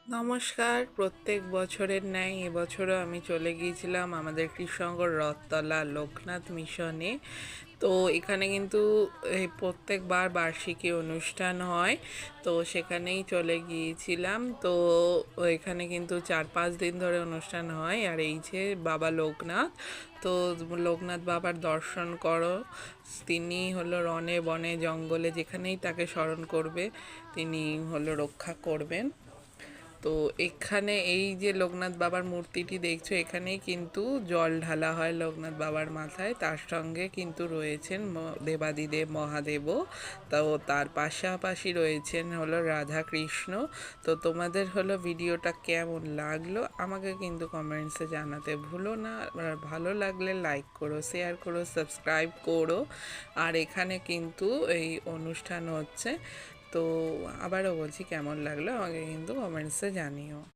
নমস্কার। প্রত্যেক বছরের ন্যায় এবছরও আমি চলে গিয়েছিলাম আমাদের কৃষ্ণনগর রথতলা লোকনাথ মিশনে। তো এখানে কিন্তু এই প্রত্যেকবার বার্ষিকী অনুষ্ঠান হয়, তো সেখানেই চলে গিয়েছিলাম। তো এখানে কিন্তু 4-5 দিন ধরে অনুষ্ঠান হয়। আর এই যে বাবা লোকনাথ, তো লোকনাথ বাবার দর্শন করো। তিনি হলো রনে বনে জঙ্গলে যেখানেই তাকে স্মরণ করবে তিনি হলো রক্ষা করবেন। তো এখানে এই যে লোকনাথ বাবার মূর্তিটি দেখছো, এখানেই কিন্তু জল ঢালা হয় লোকনাথ বাবার মাথায়। তার সঙ্গে কিন্তু রয়েছেন দেবাদিদেব মহাদেবও। তো তার পাশাপাশি রয়েছেন হলো রাধা কৃষ্ণ। তো তোমাদের হলো ভিডিওটা কেমন লাগলো আমাকে কিন্তু কমেন্টসে জানাতে ভুলো না। আর ভালো লাগলে লাইক করো, শেয়ার করো, সাবস্ক্রাইব করো। আর এখানে কিন্তু এই অনুষ্ঠান হচ্ছে। তো আবারও বলছি, কেমন লাগলো আমাকে কিন্তু কমেন্টসে জানিও।